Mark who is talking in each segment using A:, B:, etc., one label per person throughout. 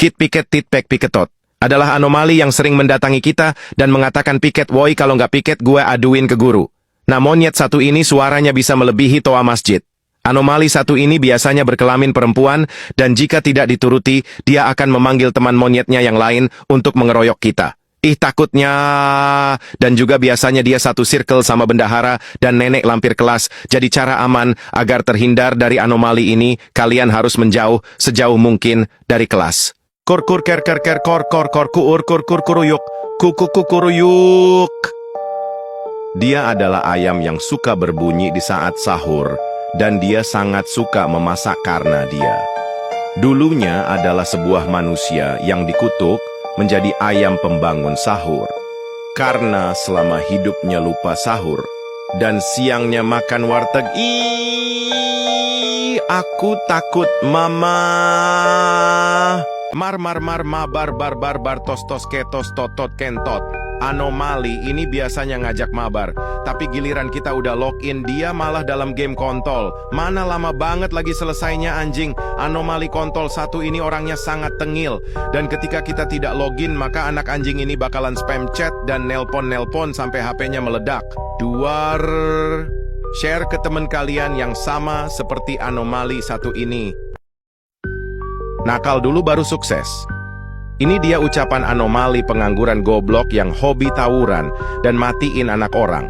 A: Kit Piket Titpek Piketot adalah anomali yang sering mendatangi kita dan mengatakan piket woi kalau nggak piket gue aduin ke guru. Nah monyet satu ini suaranya bisa melebihi toa masjid. Anomali satu ini biasanya berkelamin perempuan dan jika tidak dituruti, dia akan memanggil teman monyetnya yang lain untuk mengeroyok kita. Ih takutnya. Dan juga biasanya dia satu circle sama bendahara dan nenek lampir kelas. Jadi cara aman agar terhindar dari anomali ini, kalian harus menjauh sejauh mungkin dari kelas. Kur kur ker ker ker kor kor kor kuur kur kur kuruyuk. Kuku kukuruyuk. Dia adalah ayam yang suka berbunyi di saat sahur. Dan dia sangat suka memasak karena dia dulunya adalah sebuah manusia yang dikutuk menjadi ayam pembangun sahur. Karena selama hidupnya lupa sahur dan siangnya makan warteg. Aku takut mama. Mar mabar bar tos ketos totot kentot. Anomali ini biasanya ngajak mabar, tapi giliran kita udah login dia malah dalam game kontol. Mana lama banget lagi selesainya anjing. Anomali kontol satu ini orangnya sangat tengil, dan ketika kita tidak login maka anak anjing ini bakalan spam chat dan nelpon sampai HP-nya meledak. Duar. Share ke teman kalian yang sama seperti anomali satu ini. Nakal dulu baru sukses. Ini dia ucapan anomali pengangguran goblok yang hobi tawuran dan matiin anak orang.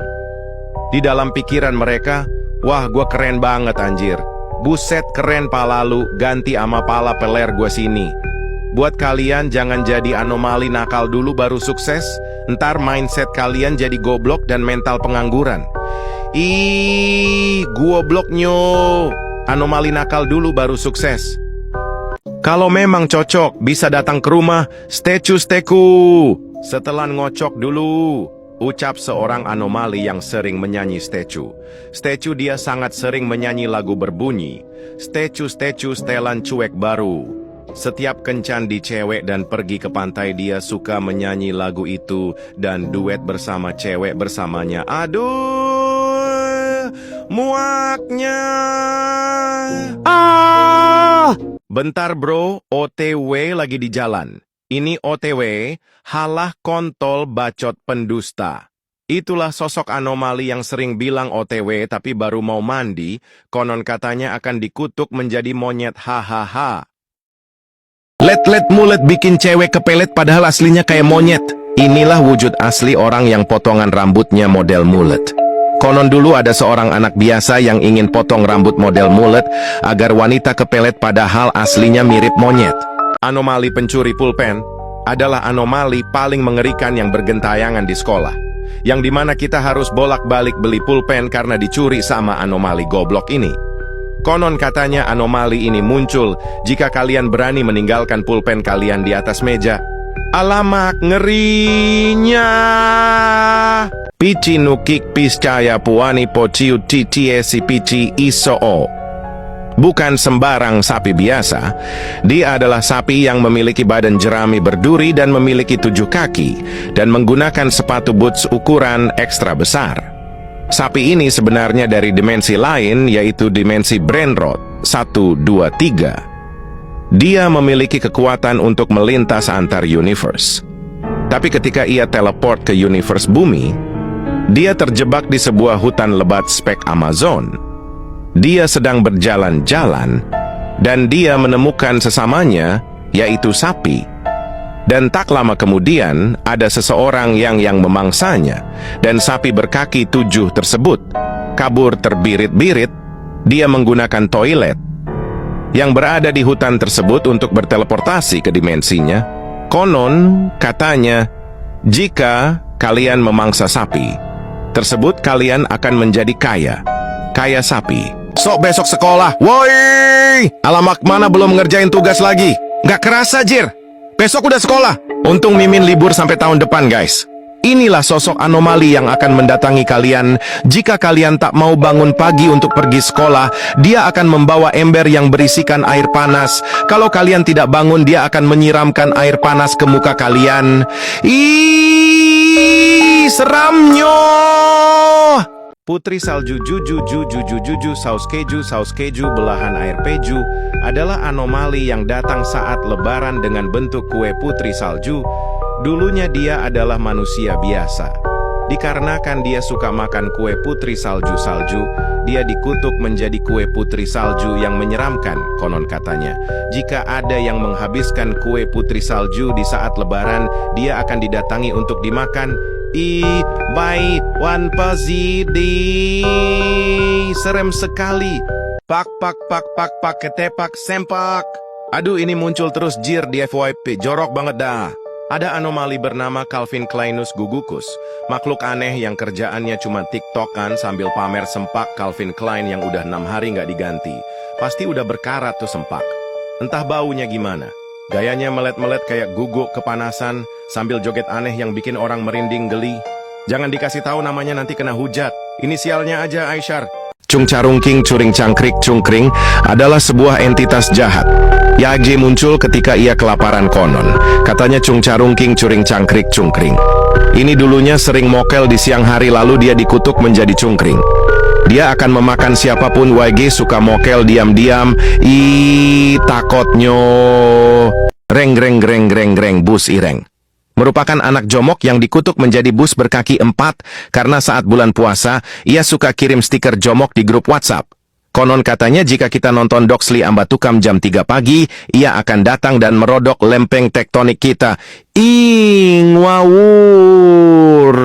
A: Di dalam pikiran mereka, wah gue keren banget anjir. Buset keren pala lu, ganti ama pala peler gue sini. Buat kalian jangan jadi anomali nakal dulu baru sukses, ntar mindset kalian jadi goblok dan mental pengangguran. Ih, gobloknyo. Anomali nakal dulu baru sukses. Kalau memang cocok, bisa datang ke rumah, steku. Setelah ngocok dulu, ucap seorang anomali yang sering menyanyi stecu. Stecu dia sangat sering menyanyi lagu berbunyi, stecu setelan cuek baru. Setiap kencan di cewek dan pergi ke pantai dia suka menyanyi lagu itu dan duet bersama cewek bersamanya. Aduh, muaknya. Bentar bro, OTW lagi di jalan. Ini OTW, halah kontol bacot pendusta. Itulah sosok anomali yang sering bilang OTW tapi baru mau mandi, konon katanya akan dikutuk menjadi monyet hahaha. Let mulet bikin cewek kepelet padahal aslinya kayak monyet. Inilah wujud asli orang yang potongan rambutnya model mulet. Konon dulu ada seorang anak biasa yang ingin potong rambut model mulet agar wanita kepelet padahal aslinya mirip monyet. Anomali pencuri pulpen adalah anomali paling mengerikan yang bergentayangan di sekolah. Yang dimana kita harus bolak-balik beli pulpen karena dicuri sama anomali goblok ini. Konon katanya anomali ini muncul jika kalian berani meninggalkan pulpen kalian di atas meja. Alamak ngerinya. Pici nukik piscaya puani pociu titiesi pici isoo. Bukan sembarang sapi biasa. Dia adalah sapi yang memiliki badan jerami berduri dan memiliki 7 kaki dan menggunakan sepatu boots ukuran ekstra besar. Sapi ini sebenarnya dari dimensi lain yaitu dimensi Brainrot 1, 2, 3. Dia memiliki kekuatan untuk melintas antar universe. Tapi ketika ia teleport ke universe bumi, dia terjebak di sebuah hutan lebat spek Amazon. Dia sedang berjalan-jalan, dan dia menemukan sesamanya, yaitu sapi. Dan tak lama kemudian, ada seseorang yang memangsanya, dan sapi berkaki 7 tersebut kabur terbirit-birit. Dia menggunakan toilet yang berada di hutan tersebut untuk berteleportasi ke dimensinya. Konon, katanya, jika kalian memangsa sapi tersebut, kalian akan menjadi kaya sapi. Sok besok sekolah, woi! Alamak, mana belum ngerjain tugas lagi? Nggak kerasa, Jir. Besok udah sekolah. Untung Mimin libur sampai tahun depan, guys. Inilah sosok anomali yang akan mendatangi kalian. Jika kalian tak mau bangun pagi untuk pergi sekolah, dia akan membawa ember yang berisikan air panas. Kalau kalian tidak bangun, dia akan menyiramkan air panas ke muka kalian. Ih, seramnya. Putri salju juju saus keju belahan air peju adalah anomali yang datang saat lebaran dengan bentuk kue putri salju. Dulunya dia adalah manusia biasa. Dikarenakan dia suka makan kue putri salju, dia dikutuk menjadi kue putri salju yang menyeramkan, konon katanya. Jika ada yang menghabiskan kue putri salju di saat lebaran, dia akan didatangi untuk dimakan. Buy one pazidi. Serem sekali. Pak ketepak sempak. Aduh, ini muncul terus jir di FYP, jorok banget dah. Ada anomali bernama Calvin Kleinus gugucus, makhluk aneh yang kerjaannya cuma tiktokan sambil pamer sempak Calvin Klein yang udah 6 hari nggak diganti. Pasti udah berkarat tuh sempak. Entah baunya gimana. Gayanya melet-melet kayak guguk kepanasan sambil joget aneh yang bikin orang merinding geli. Jangan dikasih tahu namanya, nanti kena hujat. Inisialnya aja Aisyar. Cung Carungking Curing Cangkrik Cungkring adalah sebuah entitas jahat. Yagye muncul ketika ia kelaparan konon. Katanya Cung Carungking Curing Cangkrik Cungkring. Ini dulunya sering mokel di siang hari, lalu dia dikutuk menjadi cungkring. Dia akan memakan siapapun. YG suka mokel diam-diam. Takotnyo. Reng bus ireng. Merupakan anak jomok yang dikutuk menjadi bus berkaki 4 karena saat bulan puasa, ia suka kirim stiker jomok di grup WhatsApp. Konon katanya jika kita nonton Doxley Ambatukam jam 3 pagi, ia akan datang dan merodok lempeng tektonik kita. Ngawur.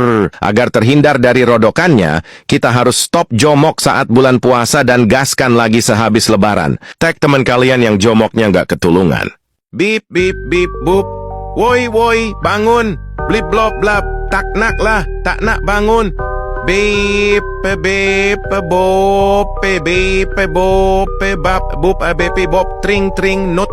A: Agar terhindar dari rodokannya, kita harus stop jomok saat bulan puasa dan gaskan lagi sehabis lebaran. Tag teman kalian yang jomoknya nggak ketulungan. Bip, bup. Woi, bangun. Blip, blop, blap. Tak nak bangun. Bip, bop, bap, bup, bop, tring, nut.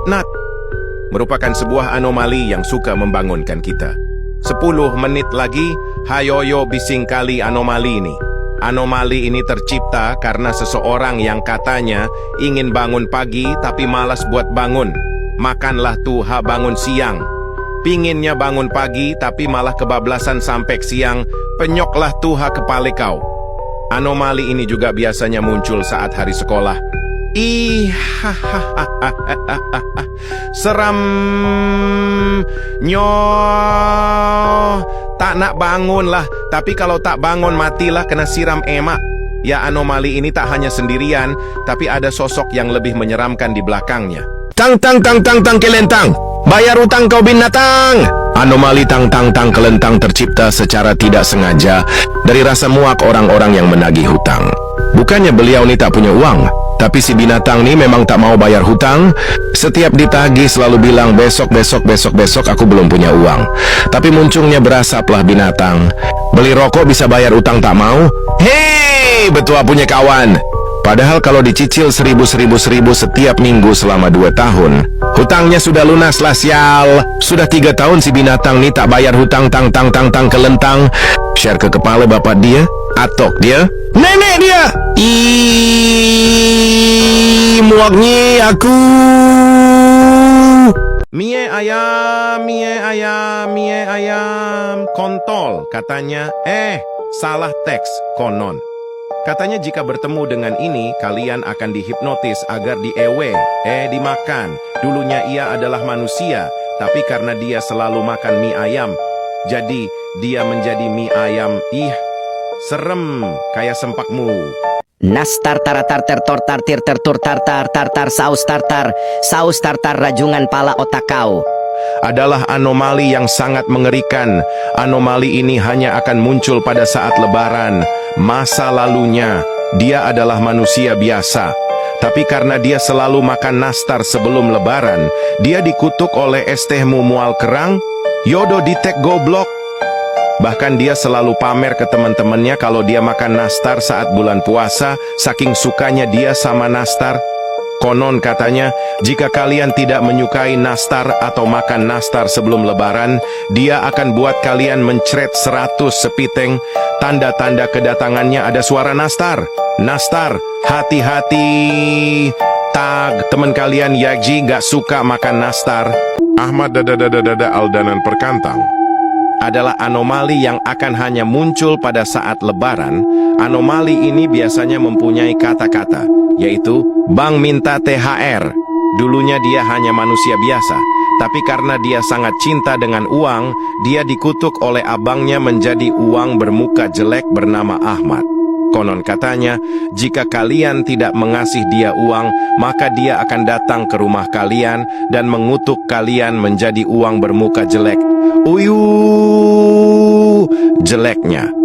A: Merupakan sebuah anomali yang suka membangunkan kita. 10 menit lagi, hayoyo bising kali anomali ini. Anomali ini tercipta karena seseorang yang katanya ingin bangun pagi tapi malas buat bangun. Makanlah tuh bangun siang. Pinginnya bangun pagi tapi malah kebablasan sampai siang, penyoklah tuha kepale kau. Anomali ini juga biasanya muncul saat hari sekolah. Seram. Tak nak bangun lah, tapi kalau tak bangun matilah kena siram emak. Ya, anomali ini tak hanya sendirian, tapi ada sosok yang lebih menyeramkan di belakangnya. Tang kelentang. Bayar utang kau binatang. Anomali tang kelentang tercipta secara tidak sengaja dari rasa muak orang-orang yang menagih hutang. Bukannya beliau nih tak punya uang, tapi si binatang nih memang tak mau bayar hutang. Setiap ditagih selalu bilang besok aku belum punya uang. Tapi muncungnya berasaplah binatang. Beli rokok bisa bayar utang tak mau. Hei, betua punya kawan. Padahal kalau dicicil 1000 setiap minggu selama 2 tahun, hutangnya sudah lunas lah sial. Sudah 3 tahun si binatang nih tak bayar hutang tang kelentang. Share ke kepala bapak dia, atok dia, nenek dia. Muaknya aku. Mie ayam, kontol katanya. Salah teks, konon. Katanya jika bertemu dengan ini, kalian akan dihipnotis agar dimakan. Dulunya ia adalah manusia, tapi karena dia selalu makan mie ayam, jadi dia menjadi mie ayam. Serem, kayak sempakmu.
B: Nas tartar saus tartar rajungan pala otak kau.
A: Adalah anomali yang sangat mengerikan. Anomali ini hanya akan muncul pada saat lebaran. Masa lalunya, dia adalah manusia biasa. Tapi karena dia selalu makan nastar sebelum lebaran, dia dikutuk oleh estehmu mual kerang, yodo ditek goblok. Bahkan dia selalu pamer ke teman-temannya kalau dia makan nastar saat bulan puasa, saking sukanya dia sama nastar. Konon katanya, jika kalian tidak menyukai nastar atau makan nastar sebelum lebaran, dia akan buat kalian mencret 100 sepiteng. Tanda-tanda kedatangannya ada suara nastar. Nastar, hati-hati. Tag, teman kalian Yagji gak suka makan nastar. Ahmad Aldanan Perkantang adalah anomali yang akan hanya muncul pada saat lebaran Anomali ini biasanya mempunyai kata-kata, yaitu Bang minta THR. Dulunya dia hanya manusia biasa, tapi karena dia sangat cinta dengan uang, dia dikutuk oleh abangnya menjadi uang bermuka jelek bernama Ahmad. Konon katanya, jika kalian tidak mengasih dia uang, maka dia akan datang ke rumah kalian dan mengutuk kalian menjadi uang bermuka jelek. Jeleknya.